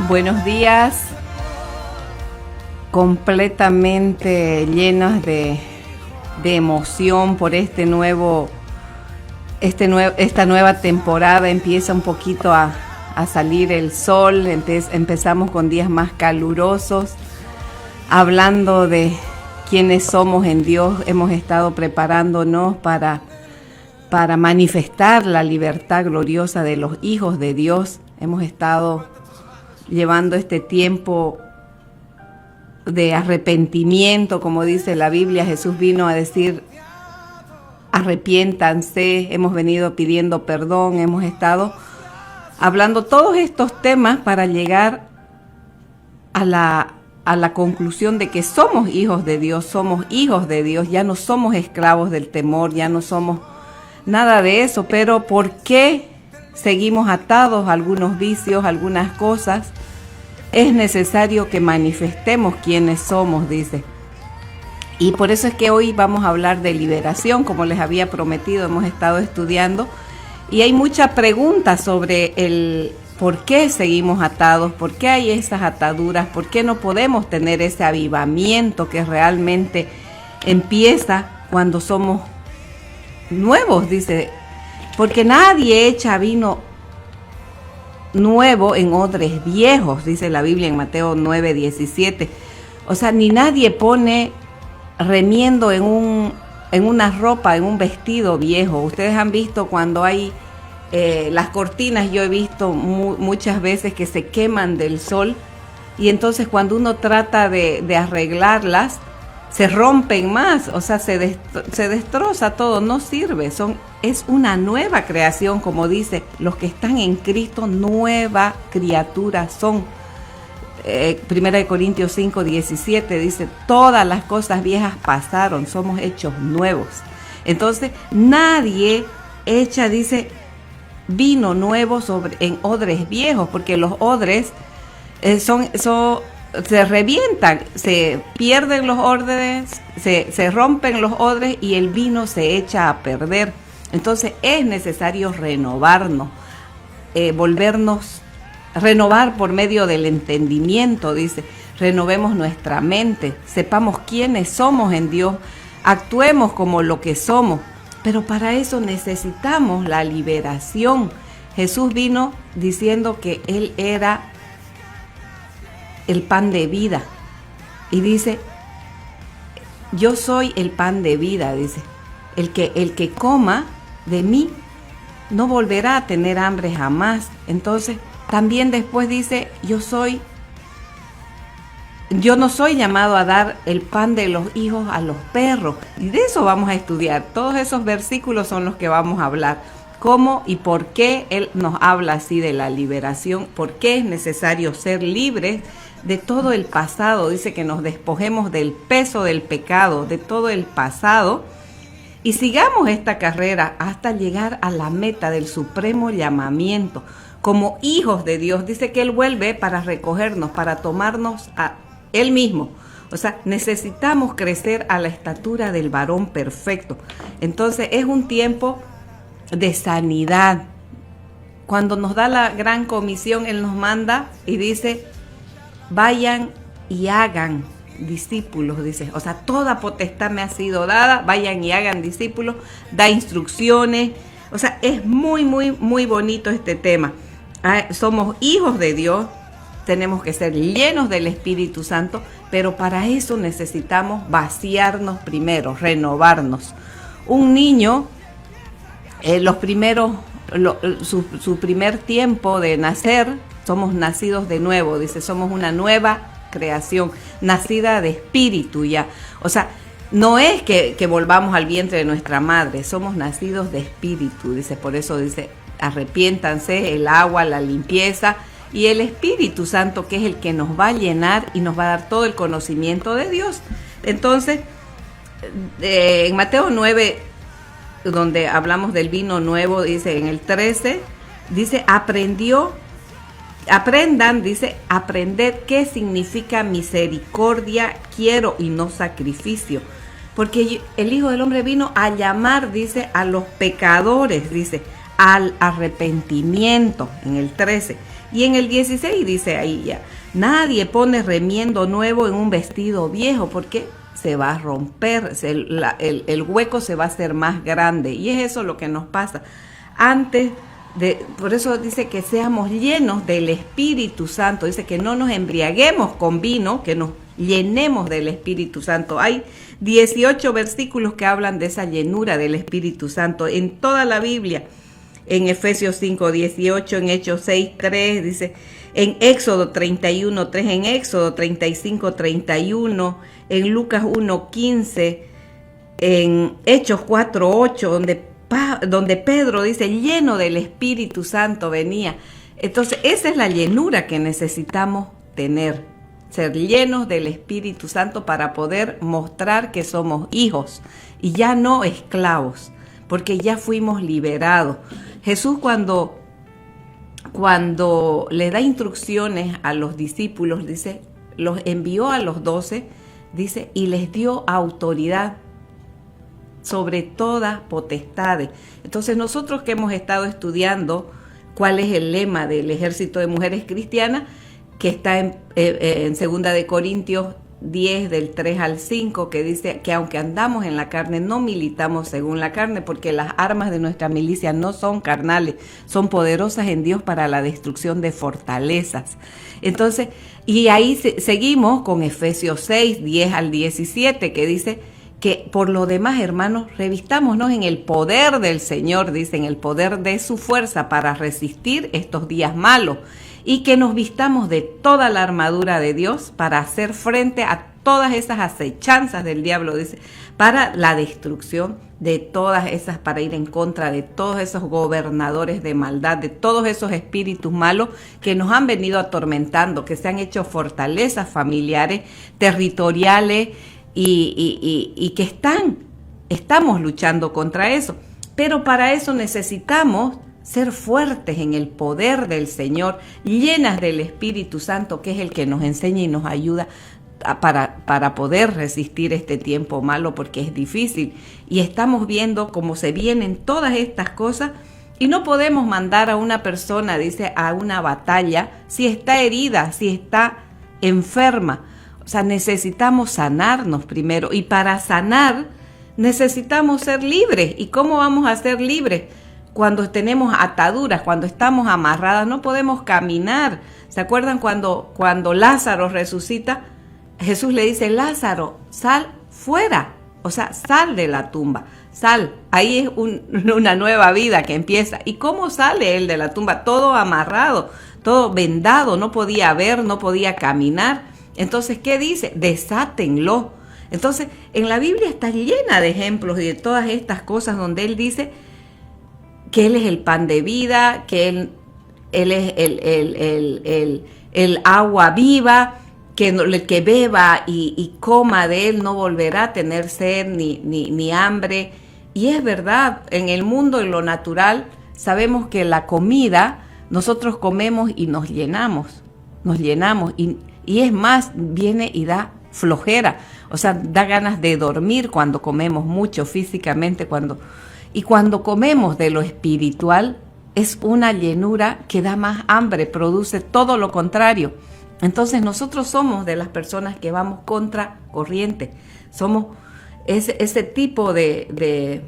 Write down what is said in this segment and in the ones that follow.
Buenos días, completamente llenos de emoción por esta nueva temporada. Empieza un poquito a salir el sol, empezamos con días más calurosos, hablando de quiénes somos en Dios. Hemos estado preparándonos para manifestar la libertad gloriosa de los hijos de Dios. Hemos estado llevando este tiempo de arrepentimiento, como dice la Biblia. Jesús vino a decir: arrepiéntanse. Hemos venido pidiendo perdón, hemos estado hablando todos estos temas para llegar a la conclusión de que somos hijos de Dios, ya no somos esclavos del temor, ya no somos nada de eso. Pero ¿por qué seguimos atados a algunos vicios, algunas cosas? Es necesario que manifestemos quiénes somos, dice. Y por eso es que hoy vamos a hablar de liberación, como les había prometido. Hemos estado estudiando y hay muchas preguntas sobre el por qué seguimos atados, por qué hay esas ataduras, por qué no podemos tener ese avivamiento que realmente empieza cuando somos nuevos, dice. Porque nadie echa vino nuevo en odres viejos, dice la Biblia en Mateo 9:17. O sea, ni nadie pone remiendo en una ropa, en un vestido viejo. Ustedes han visto cuando hay las cortinas, yo he visto muchas veces que se queman del sol, y entonces cuando uno trata de arreglarlas, se rompen más, o sea, se destroza todo, no sirve. Es una nueva creación, como dice, los que están en Cristo, nueva criatura son. 1 Corintios 5:17 dice: todas las cosas viejas pasaron, somos hechos nuevos. Entonces, nadie echa, dice, vino nuevo en odres viejos, porque los odres se revientan, se pierden los odres, se rompen los odres y el vino se echa a perder. Entonces es necesario renovarnos, renovar por medio del entendimiento, dice. Renovemos nuestra mente, sepamos quiénes somos en Dios, actuemos como lo que somos. Pero para eso necesitamos la liberación. Jesús vino diciendo que Él era el pan de vida. Y dice: yo soy el pan de vida, dice. El que coma de mí no volverá a tener hambre jamás. Entonces, también después dice: yo no soy llamado a dar el pan de los hijos a los perros. Y de eso vamos a estudiar. Todos esos versículos son los que vamos a hablar. ¿Cómo y por qué Él nos habla así de la liberación? ¿Por qué es necesario ser libres de todo el pasado? Dice que nos despojemos del peso del pecado, de todo el pasado, y sigamos esta carrera hasta llegar a la meta del supremo llamamiento. Como hijos de Dios, dice que Él vuelve para recogernos, para tomarnos a Él mismo. O sea, necesitamos crecer a la estatura del varón perfecto. Entonces es un tiempo de sanidad. Cuando nos da la gran comisión, Él nos manda y dice: vayan y hagan discípulos, dice. O sea, toda potestad me ha sido dada, vayan y hagan discípulos, da instrucciones. O sea, es muy, muy, muy bonito este tema. Somos hijos de Dios, tenemos que ser llenos del Espíritu Santo, pero para eso necesitamos vaciarnos primero, renovarnos. Un niño, su primer tiempo de nacer, somos nacidos de nuevo, dice, somos una nueva creación, nacida de espíritu ya. O sea, no es que volvamos al vientre de nuestra madre, somos nacidos de espíritu, dice. Por eso dice: arrepiéntanse, el agua, la limpieza y el Espíritu Santo, que es el que nos va a llenar y nos va a dar todo el conocimiento de Dios. Entonces, en Mateo 9, donde hablamos del vino nuevo, dice en el 13, dice: aprendan, dice, aprended qué significa misericordia quiero y no sacrificio. Porque el Hijo del Hombre vino a llamar, dice, a los pecadores, dice, al arrepentimiento, en el 13. Y en el 16 dice ahí ya, nadie pone remiendo nuevo en un vestido viejo porque se va a romper, el hueco se va a hacer más grande. Y es eso lo que nos pasa. Por eso dice que seamos llenos del Espíritu Santo. Dice que no nos embriaguemos con vino, que nos llenemos del Espíritu Santo. Hay 18 versículos que hablan de esa llenura del Espíritu Santo en toda la Biblia. En Efesios 5:18, en Hechos 6:3, dice, en Éxodo 31:3, en Éxodo 35:31, en Lucas 1:15, en Hechos 4:8, donde Pedro dice, lleno del Espíritu Santo venía. Entonces, esa es la llenura que necesitamos tener, ser llenos del Espíritu Santo para poder mostrar que somos hijos y ya no esclavos, porque ya fuimos liberados. Jesús cuando le da instrucciones a los discípulos, dice, los envió a los 12, dice, y les dio autoridad sobre toda potestad. Entonces nosotros que hemos estado estudiando cuál es el lema del Ejército de Mujeres Cristianas, que está en 2 de Corintios 10 del 3 al 5, que dice que aunque andamos en la carne, no militamos según la carne, porque las armas de nuestra milicia no son carnales, son poderosas en Dios para la destrucción de fortalezas. Entonces, y ahí seguimos con Efesios 6, 10 al 17, que dice que por lo demás, hermanos, revistámonos en el poder del Señor, dice, en el poder de su fuerza para resistir estos días malos, y que nos vistamos de toda la armadura de Dios para hacer frente a todas esas acechanzas del diablo, dice, para la destrucción de todas esas, para ir en contra de todos esos gobernadores de maldad, de todos esos espíritus malos que nos han venido atormentando, que se han hecho fortalezas familiares, territoriales, y que estamos luchando contra eso. Pero para eso necesitamos ser fuertes en el poder del Señor, llenas del Espíritu Santo, que es el que nos enseña y nos ayuda para poder resistir este tiempo malo, porque es difícil. Y estamos viendo cómo se vienen todas estas cosas, y no podemos mandar a una persona, dice, a una batalla si está herida, si está enferma. O sea, necesitamos sanarnos primero, y para sanar necesitamos ser libres. ¿Y cómo vamos a ser libres? Cuando tenemos ataduras, cuando estamos amarradas, no podemos caminar. ¿Se acuerdan cuando Lázaro resucita? Jesús le dice, Lázaro, sal fuera, o sea, sal de la tumba, sal. Ahí es una nueva vida que empieza. ¿Y cómo sale él de la tumba? Todo amarrado, todo vendado, no podía ver, no podía caminar. Entonces, ¿qué dice? Desátenlo. Entonces, en la Biblia está llena de ejemplos y de todas estas cosas donde él dice que él es el pan de vida, que él es el agua viva, que el que beba y coma de él no volverá a tener sed ni hambre. Y es verdad, en el mundo, en lo natural, sabemos que la comida, nosotros comemos y nos llenamos, y es más, viene y da flojera, o sea, da ganas de dormir cuando comemos mucho físicamente, y cuando comemos de lo espiritual, es una llenura que da más hambre, produce todo lo contrario. Entonces nosotros somos de las personas que vamos contra corriente, somos ese tipo de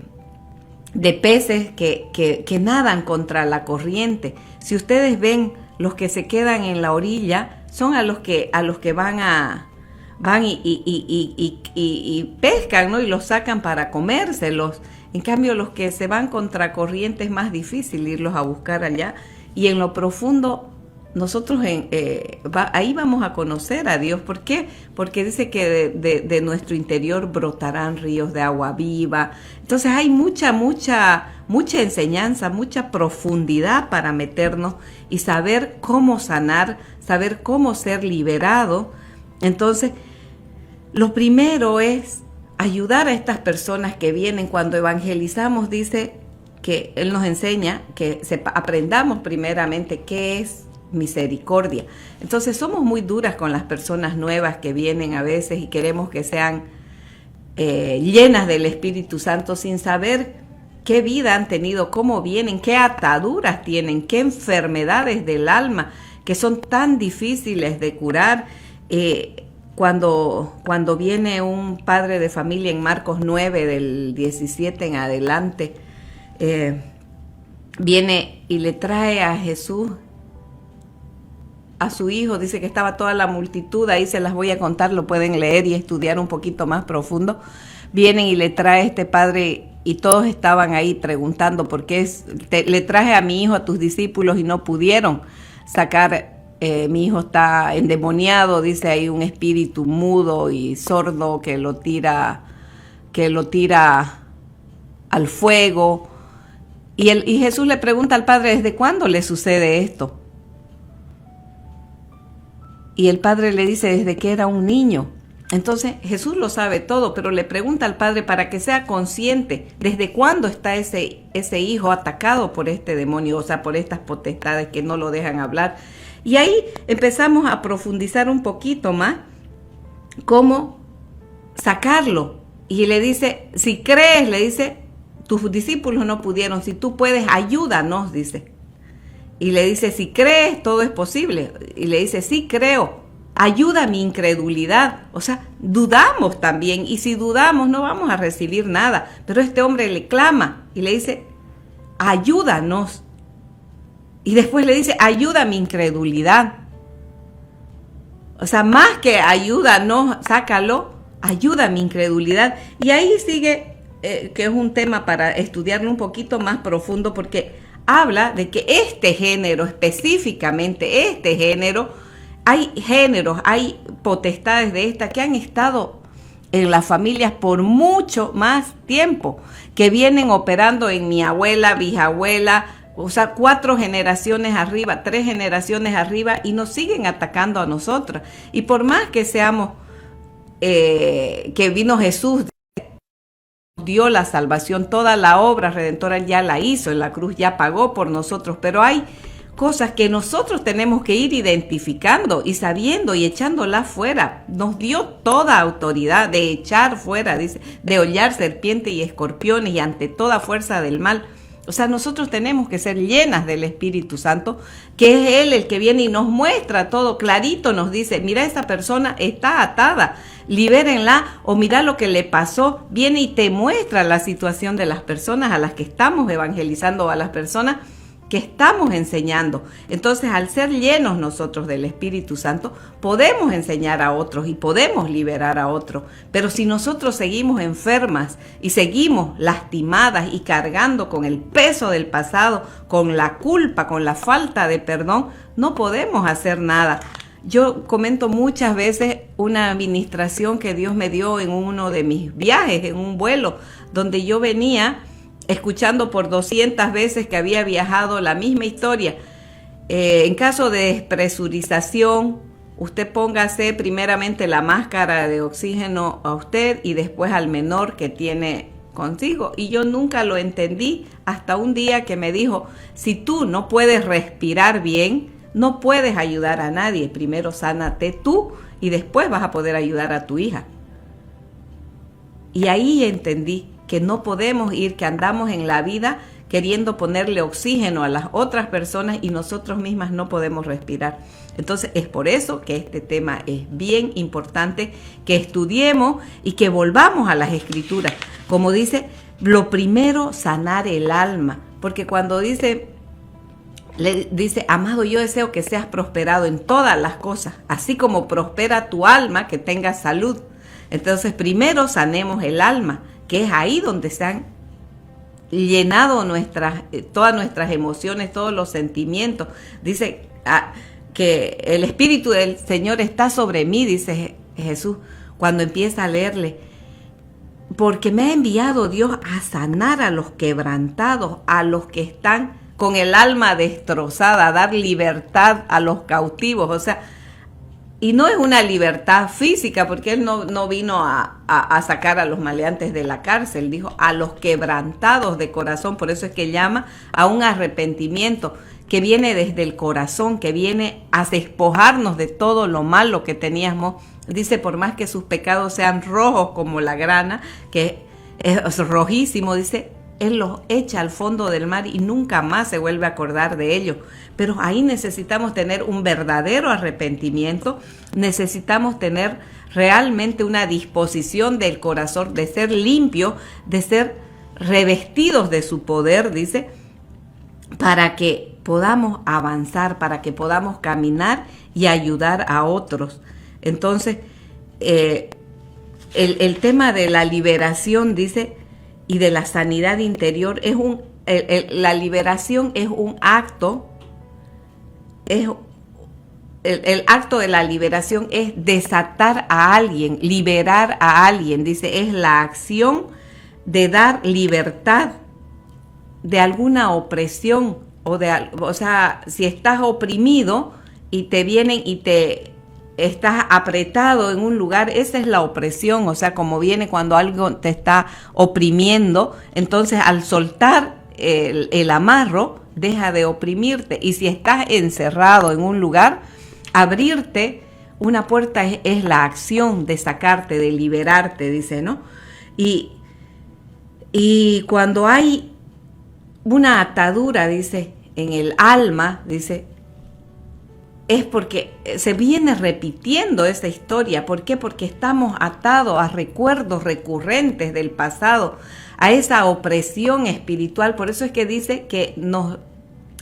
peces que nadan contra la corriente. Si ustedes ven, los que se quedan en la orilla son a los que van y pescan, ¿no? Y los sacan para comérselos. En cambio, los que se van contra corriente es más difícil irlos a buscar allá. Y en lo profundo, nosotros ahí vamos a conocer a Dios. ¿Por qué? Porque dice que de nuestro interior brotarán ríos de agua viva. Entonces hay mucha enseñanza, mucha profundidad para meternos y saber cómo sanar, saber cómo ser liberado. Entonces, lo primero es ayudar a estas personas que vienen. Cuando evangelizamos, dice que Él nos enseña que aprendamos primeramente qué es misericordia. Entonces somos muy duras con las personas nuevas que vienen a veces y queremos que sean llenas del Espíritu Santo sin saber qué vida han tenido, cómo vienen, qué ataduras tienen, qué enfermedades del alma, que son tan difíciles de curar. Cuando viene un padre de familia en Marcos 9, del 17 en adelante, viene y le trae a Jesús a su hijo, dice que estaba toda la multitud, ahí se las voy a contar, lo pueden leer y estudiar un poquito más profundo. Vienen y le trae a este padre y todos estaban ahí preguntando por qué le traje a mi hijo a tus discípulos y no pudieron sacar. Mi hijo está endemoniado, dice, hay un espíritu mudo y sordo que lo tira al fuego. Y Jesús le pregunta al padre, ¿desde cuándo le sucede esto? Y el padre le dice, desde que era un niño. Entonces Jesús lo sabe todo, pero le pregunta al padre para que sea consciente desde cuándo está ese hijo atacado por este demonio, o sea, por estas potestades que no lo dejan hablar. Y ahí empezamos a profundizar un poquito más cómo sacarlo. Y le dice, si crees, le dice, tus discípulos no pudieron, si tú puedes, ayúdanos, dice. Y le dice, si crees, todo es posible. Y le dice, sí creo, ayuda mi incredulidad. O sea, dudamos también. Y si dudamos, no vamos a recibir nada. Pero este hombre le clama y le dice, ayúdanos. Y después le dice, ayuda mi incredulidad. O sea, más que ayúdanos, sácalo, ayuda mi incredulidad. Y ahí sigue, que es un tema para estudiarlo un poquito más profundo, porque habla de que este género, específicamente este género, hay potestades de estas que han estado en las familias por mucho más tiempo, que vienen operando en mi abuela, bisabuela, o sea, 4 generaciones arriba, 3 generaciones arriba, y nos siguen atacando a nosotros. Y por más que seamos, que vino Jesús, dio la salvación, toda la obra redentora ya la hizo en la cruz, ya pagó por nosotros, pero hay cosas que nosotros tenemos que ir identificando y sabiendo y echándolas fuera. Nos dio toda autoridad de echar fuera, dice, de hollar serpientes y escorpiones y ante toda fuerza del mal. O sea, nosotros tenemos que ser llenas del Espíritu Santo, que es Él el que viene y nos muestra todo clarito, nos dice, mira, esa persona está atada, libérenla, o mira lo que le pasó, viene y te muestra la situación de las personas a las que estamos evangelizando, a las personas que estamos enseñando. Entonces, al ser llenos nosotros del Espíritu Santo, podemos enseñar a otros y podemos liberar a otros. Pero si nosotros seguimos enfermas y seguimos lastimadas y cargando con el peso del pasado, con la culpa, con la falta de perdón, no podemos hacer nada. Yo comento muchas veces una administración que Dios me dio en uno de mis viajes, en un vuelo, donde yo venía escuchando por 200 veces que había viajado la misma historia. En caso de despresurización, usted póngase primeramente la máscara de oxígeno a usted y después al menor que tiene consigo. Y yo nunca lo entendí hasta un día que me dijo, si tú no puedes respirar bien, no puedes ayudar a nadie. Primero sánate tú y después vas a poder ayudar a tu hija. Y ahí entendí que no podemos ir, que andamos en la vida queriendo ponerle oxígeno a las otras personas y nosotros mismas no podemos respirar. Entonces es por eso que este tema es bien importante, que estudiemos y que volvamos a las Escrituras. Como dice, lo primero, sanar el alma, porque cuando le dice, amado, yo deseo que seas prosperado en todas las cosas, así como prospera tu alma, que tengas salud. Entonces primero sanemos el alma, que es ahí donde se han llenado todas nuestras emociones, todos los sentimientos. Dice que el Espíritu del Señor está sobre mí, dice Jesús, cuando empieza a leerle, porque me ha enviado Dios a sanar a los quebrantados, a los que están con el alma destrozada, a dar libertad a los cautivos. O sea, y no es una libertad física, porque Él no vino a sacar a los maleantes de la cárcel, dijo a los quebrantados de corazón. Por eso es que llama a un arrepentimiento que viene desde el corazón, que viene a despojarnos de todo lo malo que teníamos. Dice, por más que sus pecados sean rojos como la grana, que es rojísimo, dice, Él los echa al fondo del mar y nunca más se vuelve a acordar de ellos. Pero ahí necesitamos tener un verdadero arrepentimiento, necesitamos tener realmente una disposición del corazón de ser limpio, de ser revestidos de su poder, dice, para que podamos avanzar, para que podamos caminar y ayudar a otros. Entonces, el tema de la liberación, dice, y de la sanidad interior, es la liberación es un acto, el acto de la liberación es desatar a alguien, liberar a alguien, dice, es la acción de dar libertad de alguna opresión, o sea, si estás oprimido y te vienen y te estás apretado en un lugar, esa es la opresión, o sea, como viene cuando algo te está oprimiendo, entonces al soltar el amarro, deja de oprimirte. Y si estás encerrado en un lugar, abrirte una puerta es la acción de sacarte, de liberarte, dice, ¿no? Y cuando hay una atadura, dice, en el alma, dice, es porque se viene repitiendo esa historia. ¿Por qué? Porque estamos atados a recuerdos recurrentes del pasado, a esa opresión espiritual. Por eso es que dice que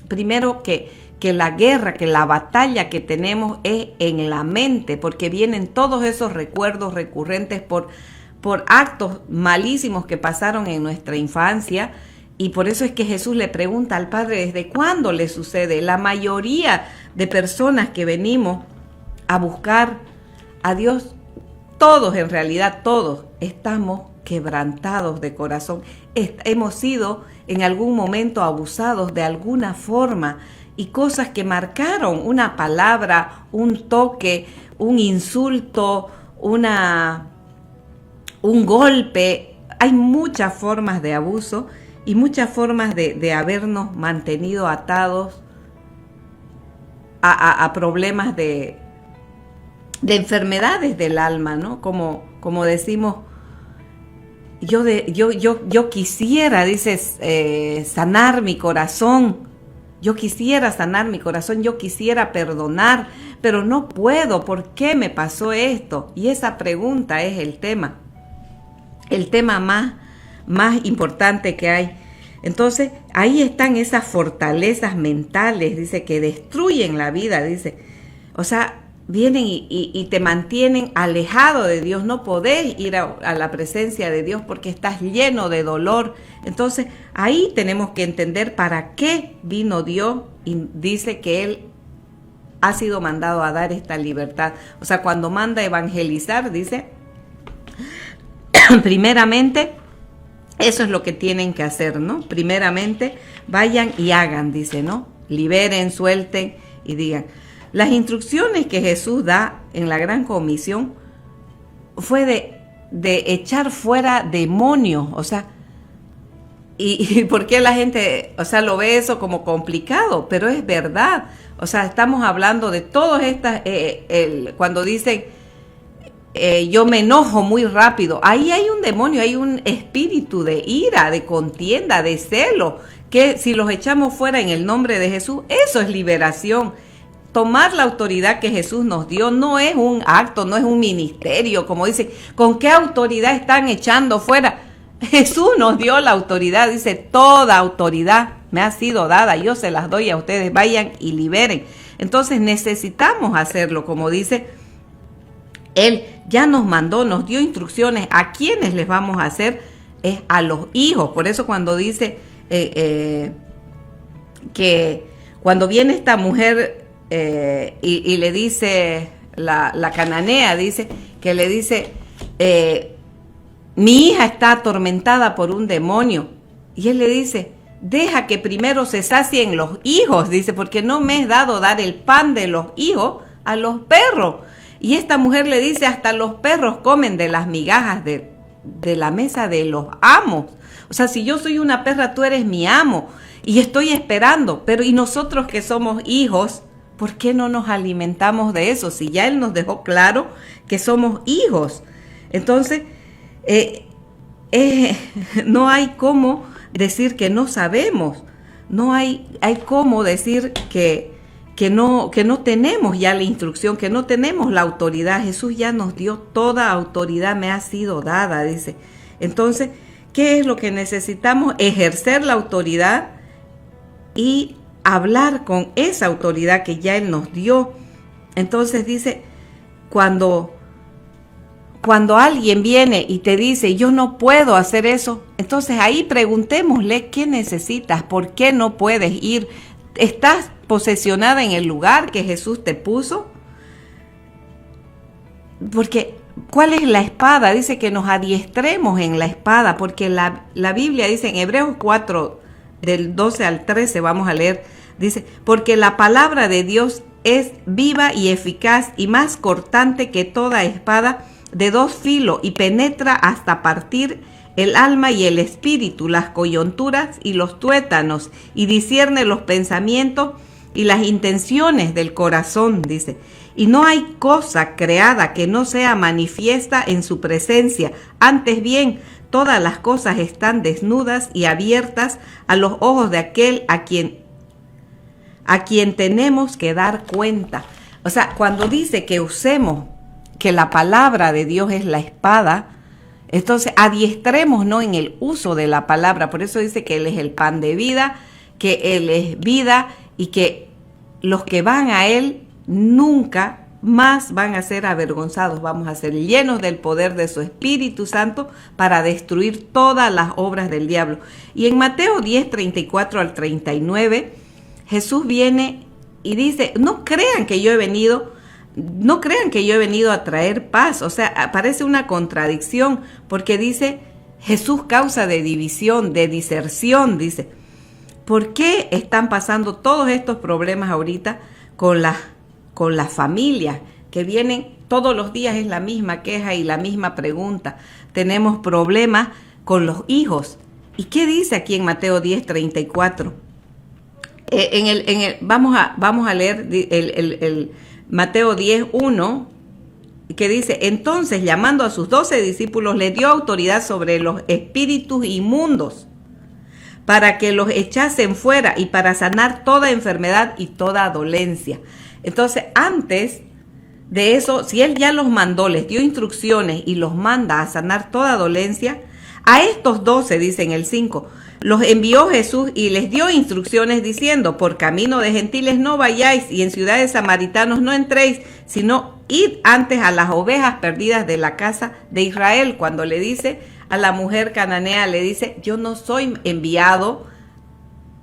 primero que la guerra, que la batalla que tenemos es en la mente, porque vienen todos esos recuerdos recurrentes por actos malísimos que pasaron en nuestra infancia. Y por eso es que Jesús le pregunta al Padre, ¿desde cuándo le sucede? La mayoría de personas que venimos a buscar a Dios, todos, en realidad todos, estamos quebrantados de corazón. Hemos sido en algún momento abusados de alguna forma, y cosas que marcaron, una palabra, un toque, un insulto, un golpe. Hay muchas formas de abuso y muchas formas de habernos mantenido atados a problemas de enfermedades del alma, ¿no? Como decimos, yo quisiera, dices, sanar mi corazón. Yo quisiera sanar mi corazón, yo quisiera perdonar, pero no puedo. ¿Por qué me pasó esto? Y esa pregunta es el tema más importante que hay. Entonces, ahí están esas fortalezas mentales, dice, que destruyen la vida, dice. O sea, vienen y te mantienen alejado de Dios. No podés ir a la presencia de Dios porque estás lleno de dolor. Entonces, ahí tenemos que entender para qué vino Dios, y dice que Él ha sido mandado a dar esta libertad. O sea, cuando manda a evangelizar, dice, primeramente, eso es lo que tienen que hacer, ¿no? Primeramente, vayan y hagan, dice, ¿no? Liberen, suelten y digan. Las instrucciones que Jesús da en la Gran Comisión fue de echar fuera demonios, o sea, y ¿por qué la gente, o sea, lo ve eso como complicado? Pero es verdad, o sea, estamos hablando de todas estas, cuando dicen, yo me enojo muy rápido, ahí hay un demonio, hay un espíritu de ira, de contienda, de celo, que si los echamos fuera en el nombre de Jesús, eso es liberación. Tomar la autoridad que Jesús nos dio no es un acto, no es un ministerio, como dice, ¿con qué autoridad están echando fuera? Jesús nos dio la autoridad, dice, toda autoridad me ha sido dada, yo se las doy a ustedes, vayan y liberen. Entonces necesitamos hacerlo, como dice, Él ya nos mandó, nos dio instrucciones a quienes les vamos a hacer, es a los hijos. Por eso cuando dice que cuando viene esta mujer y le dice, la cananea, dice, que le dice, mi hija está atormentada por un demonio. Y él le dice, deja que primero se sacien los hijos, dice, porque no me es dado dar el pan de los hijos a los perros. Y esta mujer le dice, hasta los perros comen de las migajas de la mesa de los amos. O sea, si yo soy una perra, tú eres mi amo. Y estoy esperando, pero ¿y nosotros que somos hijos? ¿Por qué no nos alimentamos de eso? Si ya Él nos dejó claro que somos hijos. Entonces, no hay cómo decir que no sabemos. No hay cómo decir que no tenemos ya la instrucción, que no tenemos la autoridad. Jesús ya nos dio toda autoridad, me ha sido dada, dice. Entonces, ¿qué es lo que necesitamos? Ejercer la autoridad y hablar con esa autoridad que ya Él nos dio. Entonces dice, cuando alguien viene y te dice, yo no puedo hacer eso, entonces ahí preguntémosle qué necesitas, por qué no puedes ir. ¿Estás posesionada en el lugar que Jesús te puso? Porque, ¿cuál es la espada? Dice que nos adiestremos en la espada, porque la Biblia dice en Hebreos 4, del 12 al 13, vamos a leer, dice, porque la palabra de Dios es viva y eficaz y más cortante que toda espada de dos filos y penetra hasta partir el alma y el espíritu, las coyunturas y los tuétanos, y discierne los pensamientos y las intenciones del corazón, dice. Y no hay cosa creada que no sea manifiesta en su presencia. Antes bien, todas las cosas están desnudas y abiertas a los ojos de aquel a quien tenemos que dar cuenta. O sea, cuando dice que usemos, que la palabra de Dios es la espada, entonces adiestrémonos en el uso de la palabra. Por eso dice que Él es el pan de vida, que Él es vida y que los que van a Él nunca más van a ser avergonzados. Vamos a ser llenos del poder de su Espíritu Santo para destruir todas las obras del diablo. Y en Mateo 10, 34 al 39, Jesús viene y dice, no crean que yo he venido a traer paz. O sea, parece una contradicción, porque dice, Jesús causa de división, de diserción, dice. ¿Por qué están pasando todos estos problemas ahorita con las familias que vienen todos los días? Es la misma queja y la misma pregunta. Tenemos problemas con los hijos. ¿Y qué dice aquí en Mateo 10, 34? Vamos a leer el Mateo 10, 1, que dice, entonces llamando a sus 12 discípulos, les dio autoridad sobre los espíritus inmundos para que los echasen fuera y para sanar toda enfermedad y toda dolencia. Entonces, antes de eso, si Él ya los mandó, les dio instrucciones y los manda a sanar toda dolencia, a estos 12, dice en el 5, los envió Jesús y les dio instrucciones diciendo, por camino de gentiles no vayáis y en ciudades samaritanos no entréis, sino id antes a las ovejas perdidas de la casa de Israel. Cuando le dice a la mujer cananea, le dice, yo no soy enviado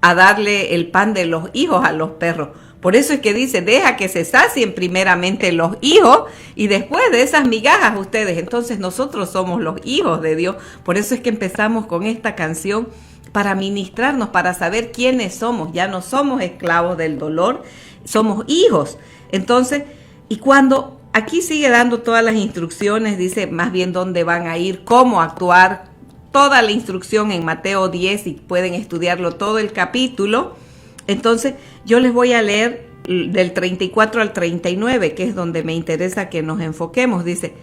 a darle el pan de los hijos a los perros. Por eso es que dice, deja que se sacien primeramente los hijos y después de esas migajas ustedes. Entonces nosotros somos los hijos de Dios. Por eso es que empezamos con esta canción, para ministrarnos, para saber quiénes somos. Ya no somos esclavos del dolor, somos hijos. Entonces, y cuando aquí sigue dando todas las instrucciones, dice más bien dónde van a ir, cómo actuar, toda la instrucción en Mateo 10, y pueden estudiarlo todo el capítulo. Entonces, yo les voy a leer del 34 al 39, que es donde me interesa que nos enfoquemos. Dice,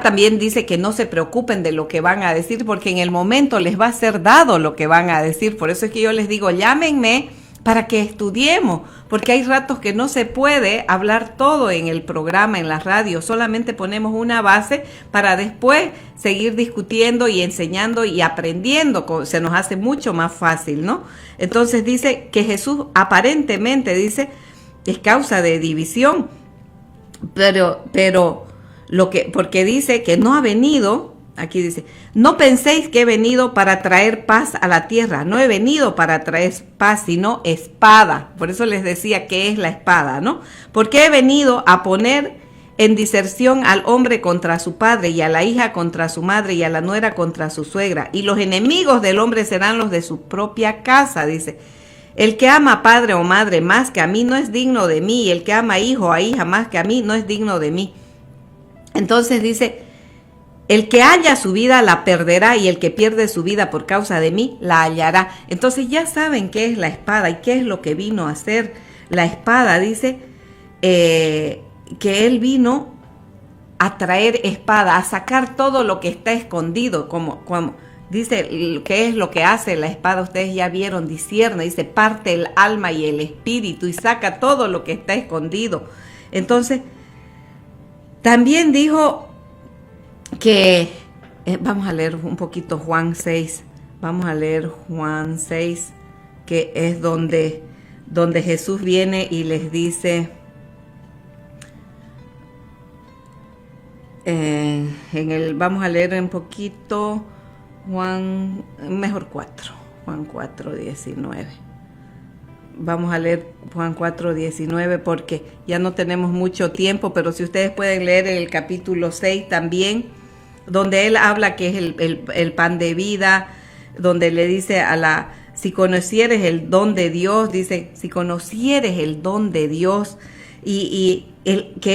también dice que no se preocupen de lo que van a decir, porque en el momento les va a ser dado lo que van a decir. Por eso es que yo les digo, llámenme para que estudiemos, porque hay ratos que no se puede hablar todo en el programa, en la radio. Solamente ponemos una base para después seguir discutiendo y enseñando y aprendiendo. Se nos hace mucho más fácil, ¿no? Entonces dice que Jesús aparentemente dice es causa de división, pero porque dice que no ha venido, aquí dice, no penséis que he venido para traer paz a la tierra. No he venido para traer paz, sino espada. Por eso les decía que es la espada, ¿no? Porque he venido a poner en diserción al hombre contra su padre, y a la hija contra su madre, y a la nuera contra su suegra. Y los enemigos del hombre serán los de su propia casa, dice. El que ama a padre o madre más que a mí no es digno de mí, y el que ama a hijo o a hija más que a mí no es digno de mí. Entonces dice, el que halla su vida la perderá, y el que pierde su vida por causa de mí la hallará. Entonces ya saben qué es la espada y qué es lo que vino a hacer. La espada dice que Él vino a traer espada, a sacar todo lo que está escondido, como dice, ¿qué es lo que hace la espada? Ustedes ya vieron, discierne, dice, parte el alma y el espíritu y saca todo lo que está escondido. Entonces, también dijo que, vamos a leer un poquito Juan 6, vamos a leer Juan 6, que es donde Jesús viene y les dice, vamos a leer un poquito Juan 4, 19. Vamos a leer Juan 4, 19 porque ya no tenemos mucho tiempo, pero si ustedes pueden leer el capítulo 6 también, donde él habla que es el pan de vida, donde le dice si conocieres el don de Dios, dice, si conocieres el don de Dios, que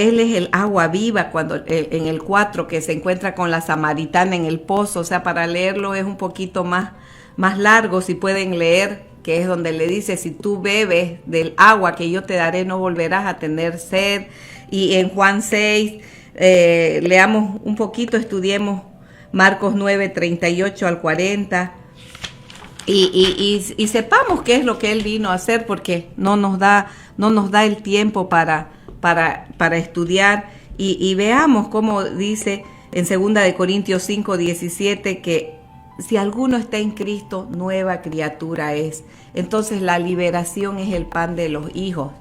Él es el agua viva, cuando en el 4 que se encuentra con la samaritana en el pozo. O sea, para leerlo es un poquito más largo, si pueden leer, que es donde le dice, si tú bebes del agua que yo te daré, no volverás a tener sed. Y en Juan 6, leamos un poquito, estudiemos Marcos 9, 38 al 40, y sepamos qué es lo que Él vino a hacer, porque no nos da el tiempo para estudiar, y veamos cómo dice en 2 Corintios 5, 17, que si alguno está en Cristo, nueva criatura es. Entonces la liberación es el pan de los hijos.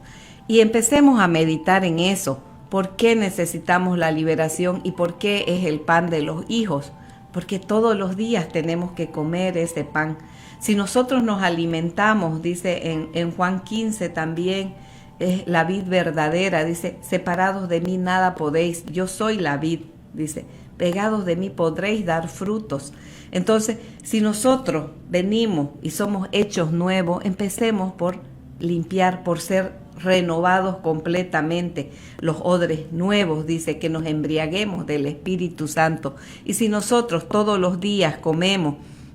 Y empecemos a meditar en eso. ¿Por qué necesitamos la liberación y por qué es el pan de los hijos? Porque todos los días tenemos que comer ese pan. Si nosotros nos alimentamos, dice en Juan 15 también, es la vid verdadera, dice, separados de mí nada podéis, yo soy la vid, dice, pegados de mí podréis dar frutos. Entonces, si nosotros venimos y somos hechos nuevos, empecemos por limpiar, por ser renovados completamente, los odres nuevos, dice, que nos embriaguemos del Espíritu Santo. Y si nosotros todos los días comemos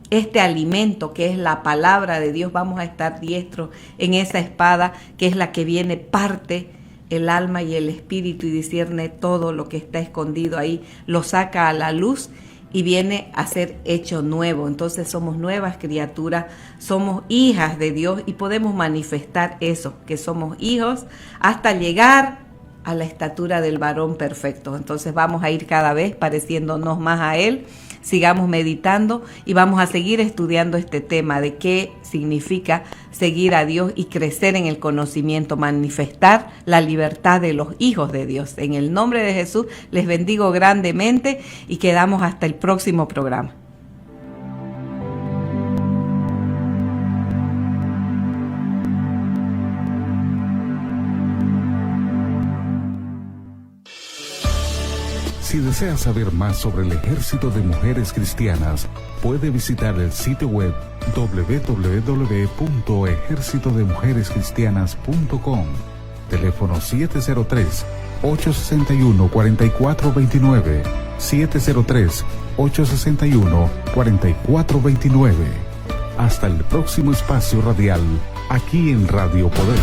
este alimento que es la palabra de Dios, vamos a estar diestros en esa espada que es la que viene, parte el alma y el espíritu y discierne todo lo que está escondido ahí, lo saca a la luz y viene a ser hecho nuevo. Entonces somos nuevas criaturas, somos hijas de Dios y podemos manifestar eso, que somos hijos, hasta llegar a la estatura del varón perfecto. Entonces vamos a ir cada vez pareciéndonos más a Él. Sigamos meditando y vamos a seguir estudiando este tema de qué significa seguir a Dios y crecer en el conocimiento, manifestar la libertad de los hijos de Dios. En el nombre de Jesús les bendigo grandemente y quedamos hasta el próximo programa. Si desea saber más sobre el Ejército de Mujeres Cristianas, puede visitar el sitio web www.ejercitodemujerescristianas.com. Teléfono 703-861-4429. 703-861-4429. Hasta el próximo espacio radial, aquí en Radio Poder.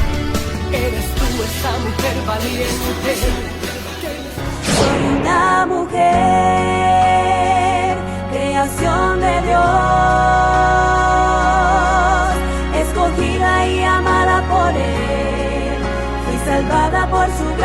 Eres tú esa mujer valiente. Soy una mujer, creación de Dios, escogida y amada por Él, fui salvada por su gracia.